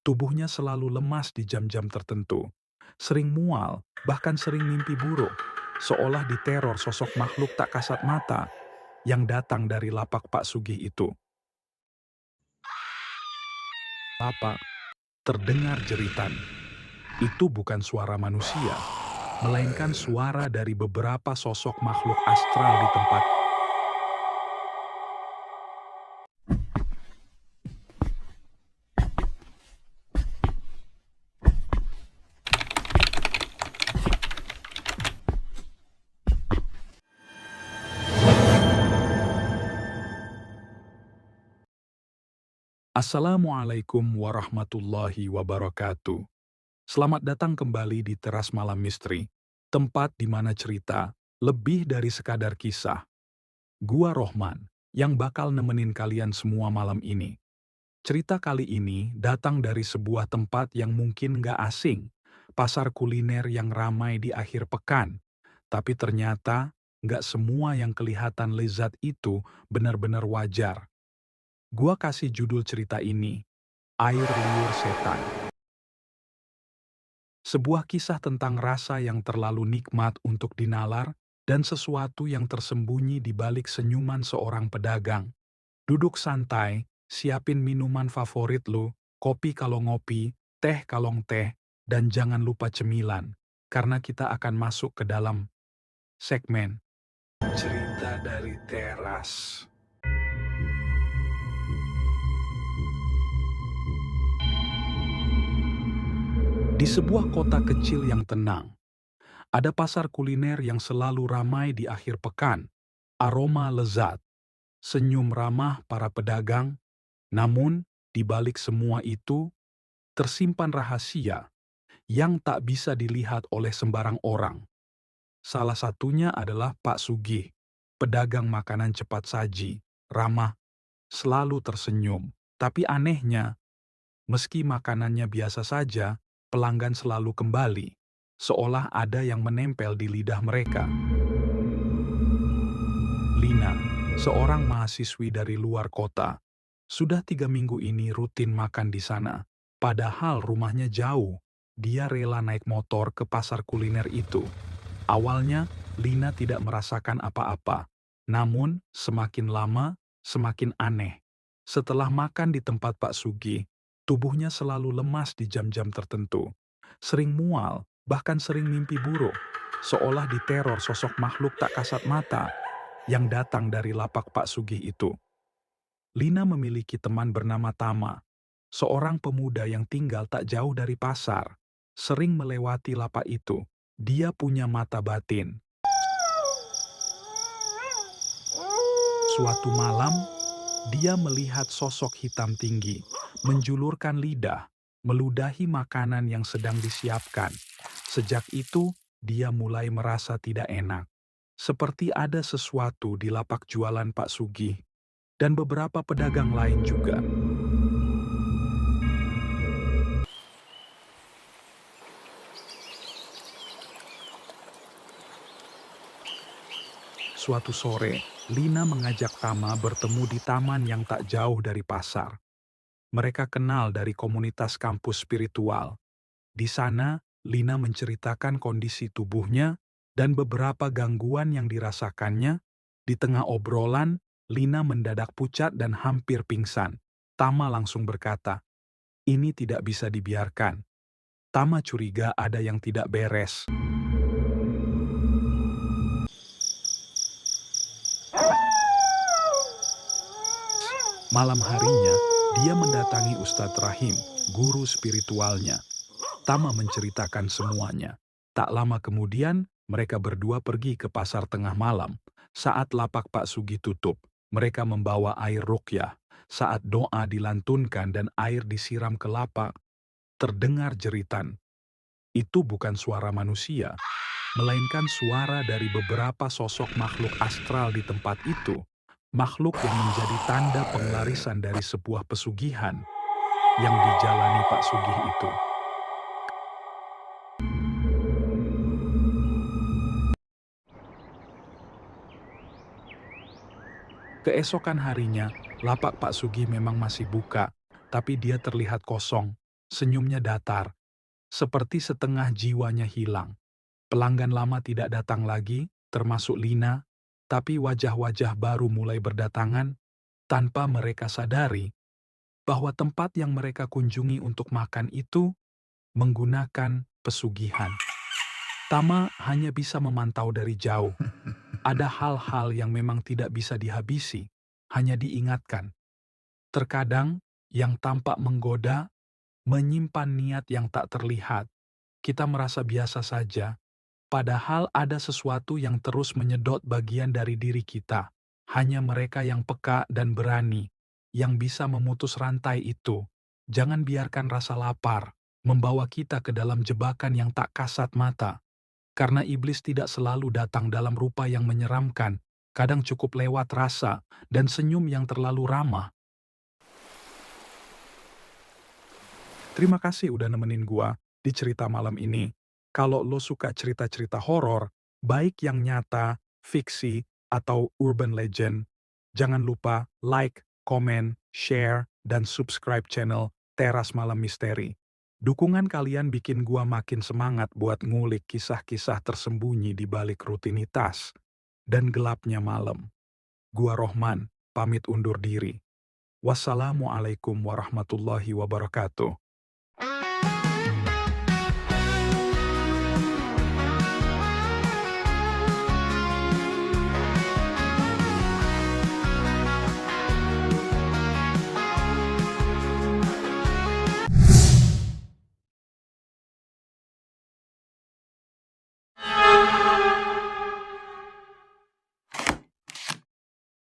Tubuhnya selalu lemas di jam-jam tertentu. Sering mual, bahkan sering mimpi buruk. Seolah diteror sosok makhluk tak kasat mata yang datang dari lapak Pak Sugih itu. Lapak terdengar jeritan. Itu bukan suara manusia, melainkan suara dari beberapa sosok makhluk astral di tempat. Assalamualaikum warahmatullahi wabarakatuh. Selamat datang kembali di Teras Malam Misteri, tempat di mana cerita lebih dari sekadar kisah. Gua Rohman, yang bakal nemenin kalian semua malam ini. Cerita kali ini datang dari sebuah tempat yang mungkin nggak asing, pasar kuliner yang ramai di akhir pekan. Tapi ternyata nggak semua yang kelihatan lezat itu benar-benar wajar. Gua kasih judul cerita ini, Air Liur Setan. Sebuah kisah tentang rasa yang terlalu nikmat untuk dinalar dan sesuatu yang tersembunyi di balik senyuman seorang pedagang. Duduk santai, siapin minuman favorit lu, kopi kalau ngopi, teh kalau teh, dan jangan lupa cemilan, karena kita akan masuk ke dalam segmen Cerita dari Teras. Di sebuah kota kecil yang tenang, ada pasar kuliner yang selalu ramai di akhir pekan. Aroma lezat, senyum ramah para pedagang, namun di balik semua itu tersimpan rahasia yang tak bisa dilihat oleh sembarang orang. Salah satunya adalah Pak Sugih, pedagang makanan cepat saji, ramah, selalu tersenyum. Tapi anehnya, meski makanannya biasa saja, pelanggan selalu kembali, seolah ada yang menempel di lidah mereka. Lina, seorang mahasiswi dari luar kota, sudah 3 minggu ini rutin makan di sana. Padahal rumahnya jauh, dia rela naik motor ke pasar kuliner itu. Awalnya, Lina tidak merasakan apa-apa. Namun, semakin lama, semakin aneh. Setelah makan di tempat Pak Sugi, tubuhnya selalu lemas di jam-jam tertentu. Sering mual, bahkan sering mimpi buruk, seolah diteror sosok makhluk tak kasat mata yang datang dari lapak Pak Sugih itu. Lina memiliki teman bernama Tama, seorang pemuda yang tinggal tak jauh dari pasar. Sering melewati lapak itu, dia punya mata batin. Suatu malam, dia melihat sosok hitam tinggi, menjulurkan lidah, meludahi makanan yang sedang disiapkan. Sejak itu, dia mulai merasa tidak enak. Seperti ada sesuatu di lapak jualan Pak Sugih dan beberapa pedagang lain juga. Suatu sore, Lina mengajak Tama bertemu di taman yang tak jauh dari pasar. Mereka kenal dari komunitas kampus spiritual. Di sana, Lina menceritakan kondisi tubuhnya dan beberapa gangguan yang dirasakannya. Di tengah obrolan, Lina mendadak pucat dan hampir pingsan. Tama langsung berkata, "Ini tidak bisa dibiarkan." Tama curiga ada yang tidak beres. Malam harinya, dia mendatangi Ustadz Rahim, guru spiritualnya. Tama menceritakan semuanya. Tak lama kemudian, mereka berdua pergi ke pasar tengah malam. Saat lapak Pak Sugi tutup, mereka membawa air ruqyah. Saat doa dilantunkan dan air disiram ke lapak, terdengar jeritan. Itu bukan suara manusia, melainkan suara dari beberapa sosok makhluk astral di tempat itu. Makhluk yang menjadi tanda penglarisan dari sebuah pesugihan yang dijalani Pak Sugih itu. Keesokan harinya, lapak Pak Sugih memang masih buka, tapi dia terlihat kosong. Senyumnya datar, seperti setengah jiwanya hilang. Pelanggan lama tidak datang lagi, termasuk Lina, tapi wajah-wajah baru mulai berdatangan tanpa mereka sadari bahwa tempat yang mereka kunjungi untuk makan itu menggunakan pesugihan. Tama hanya bisa memantau dari jauh. Ada hal-hal yang memang tidak bisa dihabisi, hanya diingatkan. Terkadang yang tampak menggoda menyimpan niat yang tak terlihat. Kita merasa biasa saja, padahal ada sesuatu yang terus menyedot bagian dari diri kita. Hanya mereka yang peka dan berani yang bisa memutus rantai itu. Jangan biarkan rasa lapar membawa kita ke dalam jebakan yang tak kasat mata. Karena iblis tidak selalu datang dalam rupa yang menyeramkan, kadang cukup lewat rasa dan senyum yang terlalu ramah. Terima kasih udah nemenin gua di cerita malam ini. Kalau lo suka cerita-cerita horor, baik yang nyata, fiksi, atau urban legend, jangan lupa like, komen, share, dan subscribe channel Teras Malam Misteri. Dukungan kalian bikin gua makin semangat buat ngulik kisah-kisah tersembunyi di balik rutinitas dan gelapnya malam. Gua Rohman, pamit undur diri. Wassalamualaikum warahmatullahi wabarakatuh.